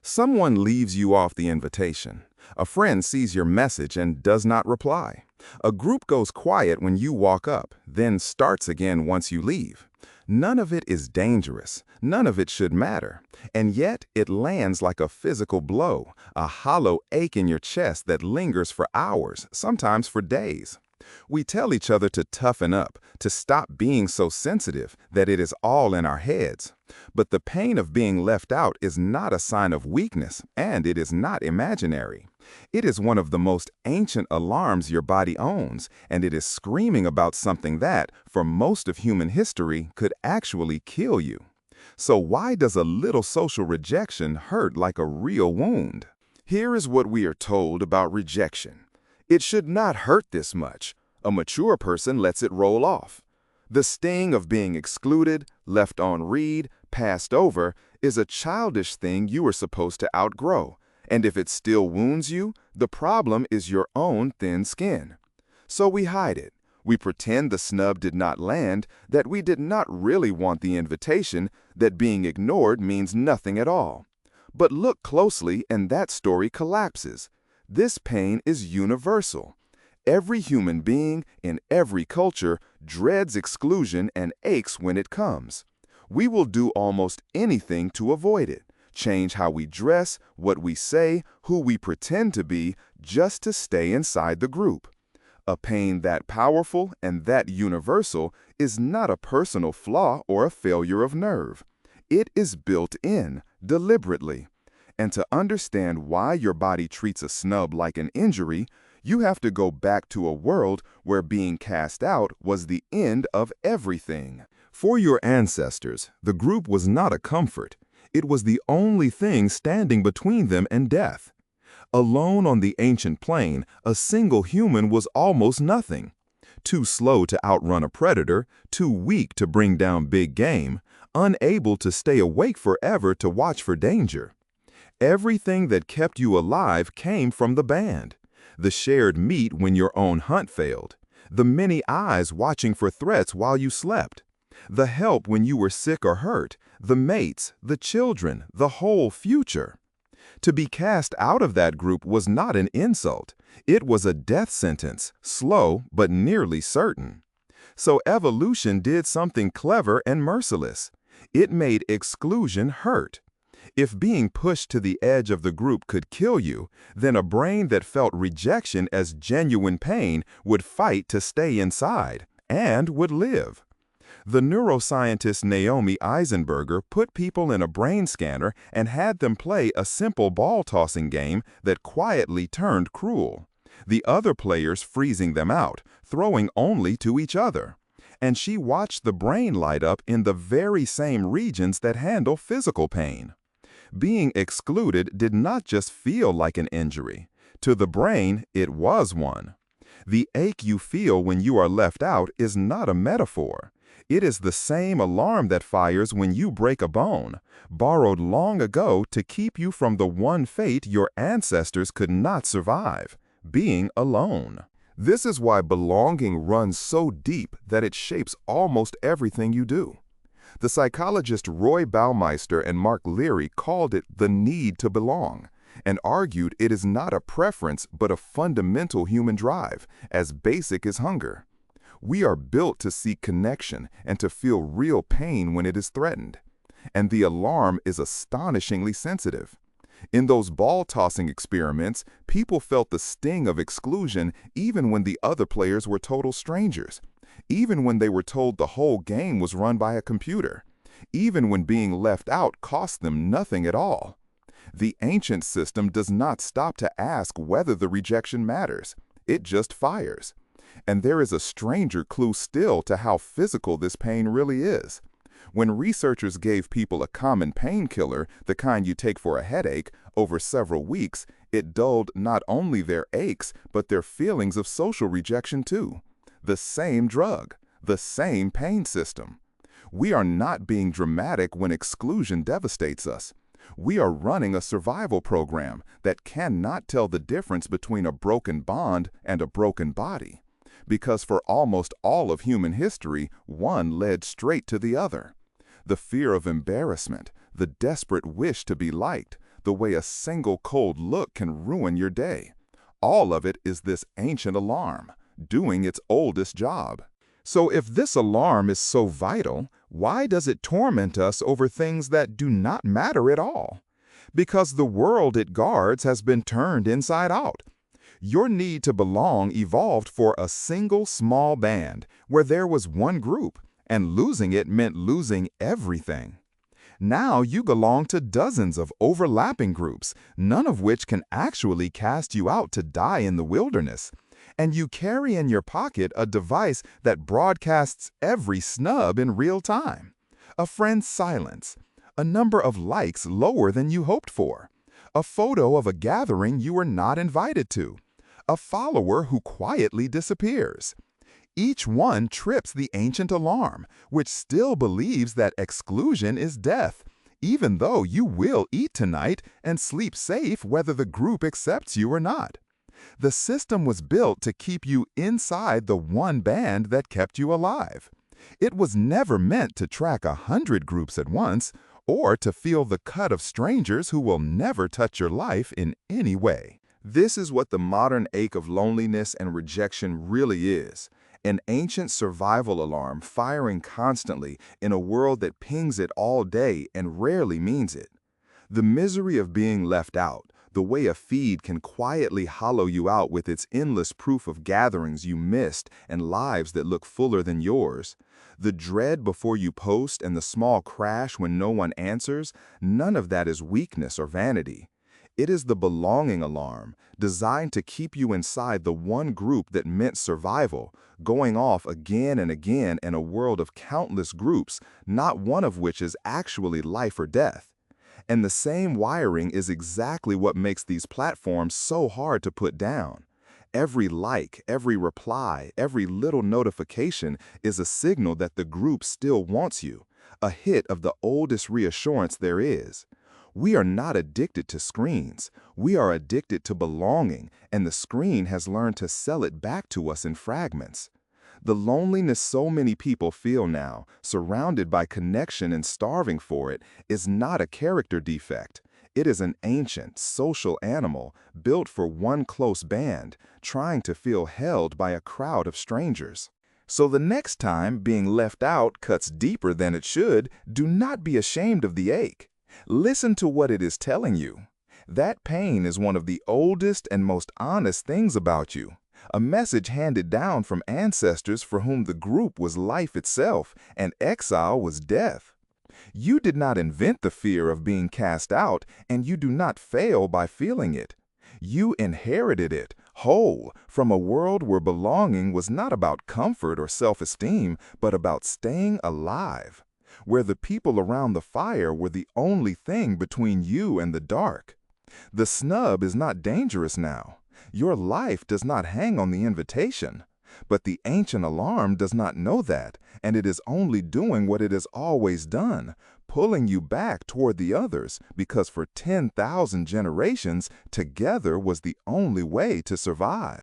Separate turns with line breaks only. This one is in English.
Someone leaves you off the invitation. A friend sees your message and does not reply. A group goes quiet when you walk up, then starts again once you leave. None of it is dangerous. None of it should matter. And yet, it lands like a physical blow, a hollow ache in your chest that lingers for hours, sometimes for days. We tell each other to toughen up, to stop being so sensitive that it is all in our heads. But the pain of being left out is not a sign of weakness, and it is not imaginary. It is one of the most ancient alarms your body owns, and it is screaming about something that, for most of human history, could actually kill you. So why does a little social rejection hurt like a real wound? Here is what we are told about rejection. It should not hurt this much. A mature person lets it roll off. The sting of being excluded, left on read, passed over, is a childish thing you are supposed to outgrow. And if it still wounds you, the problem is your own thin skin. So we hide it. We pretend the snub did not land, that we did not really want the invitation, that being ignored means nothing at all. But look closely and that story collapses. This pain is universal. Every human being in every culture dreads exclusion and aches when it comes. We will do almost anything to avoid it, change how we dress, what we say, who we pretend to be, just to stay inside the group. A pain that powerful and that universal is not a personal flaw or a failure of nerve. It is built in, deliberately. And to understand why your body treats a snub like an injury, you have to go back to a world where being cast out was the end of everything. For your ancestors, the group was not a comfort. It was the only thing standing between them and death. Alone on the ancient plain, a single human was almost nothing. Too slow to outrun a predator, too weak to bring down big game, unable to stay awake forever to watch for danger. Everything that kept you alive came from the band. The shared meat when your own hunt failed. The many eyes watching for threats while you slept. The help when you were sick or hurt. The mates, the children, the whole future. To be cast out of that group was not an insult. It was a death sentence, slow but nearly certain. So evolution did something clever and merciless. It made exclusion hurt. If being pushed to the edge of the group could kill you, then a brain that felt rejection as genuine pain would fight to stay inside, and would live. The neuroscientist Naomi Eisenberger put people in a brain scanner and had them play a simple ball-tossing game that quietly turned cruel. The other players freezing them out, throwing only to each other. And she watched the brain light up in the very same regions that handle physical pain. Being excluded did not just feel like an injury. To the brain, it was one. The ache you feel when you are left out is not a metaphor. It is the same alarm that fires when you break a bone, borrowed long ago to keep you from the one fate your ancestors could not survive, being alone. This is why belonging runs so deep that it shapes almost everything you do. The psychologists Roy Baumeister and Mark Leary called it the need to belong, and argued it is not a preference but a fundamental human drive, as basic as hunger. We are built to seek connection and to feel real pain when it is threatened. And the alarm is astonishingly sensitive. In those ball-tossing experiments, people felt the sting of exclusion even when the other players were total strangers. Even when they were told the whole game was run by a computer. Even when being left out cost them nothing at all. The ancient system does not stop to ask whether the rejection matters. It just fires. And there is a stranger clue still to how physical this pain really is. When researchers gave people a common painkiller, the kind you take for a headache, over several weeks, it dulled not only their aches, but their feelings of social rejection too. The same drug, the same pain system. We are not being dramatic when exclusion devastates us. We are running a survival program that cannot tell the difference between a broken bond and a broken body. Because for almost all of human history, one led straight to the other. The fear of embarrassment, the desperate wish to be liked, the way a single cold look can ruin your day. All of it is this ancient alarm, doing its oldest job. So if this alarm is so vital, why does it torment us over things that do not matter at all? Because the world it guards has been turned inside out. Your need to belong evolved for a single small band where there was one group, and losing it meant losing everything. Now you belong to dozens of overlapping groups, none of which can actually cast you out to die in the wilderness. And you carry in your pocket a device that broadcasts every snub in real time. A friend's silence, a number of likes lower than you hoped for, a photo of a gathering you were not invited to, a follower who quietly disappears. Each one trips the ancient alarm, which still believes that exclusion is death, even though you will eat tonight and sleep safe whether the group accepts you or not. The system was built to keep you inside the one band that kept you alive. It was never meant to track 100 groups at once, or to feel the cut of strangers who will never touch your life in any way. This is what the modern ache of loneliness and rejection really is. An ancient survival alarm firing constantly in a world that pings it all day and rarely means it. The misery of being left out, the way a feed can quietly hollow you out with its endless proof of gatherings you missed and lives that look fuller than yours. The dread before you post and the small crash when no one answers, none of that is weakness or vanity. It is the belonging alarm, designed to keep you inside the one group that meant survival, going off again and again in a world of countless groups, not one of which is actually life or death. And the same wiring is exactly what makes these platforms so hard to put down. Every like, every reply, every little notification is a signal that the group still wants you, a hit of the oldest reassurance there is. We are not addicted to screens. We are addicted to belonging, and the screen has learned to sell it back to us in fragments. The loneliness so many people feel now, surrounded by connection and starving for it, is not a character defect. It is an ancient, social animal built for one close band, trying to feel held by a crowd of strangers. So the next time being left out cuts deeper than it should, do not be ashamed of the ache. Listen to what it is telling you. That pain is one of the oldest and most honest things about you, a message handed down from ancestors for whom the group was life itself and exile was death. You did not invent the fear of being cast out, and you do not fail by feeling it. You inherited it, whole, from a world where belonging was not about comfort or self-esteem, but about staying alive, where the people around the fire were the only thing between you and the dark. The snub is not dangerous now. Your life does not hang on the invitation. But the ancient alarm does not know that, and it is only doing what it has always done, pulling you back toward the others, because for 10,000 generations, together was the only way to survive.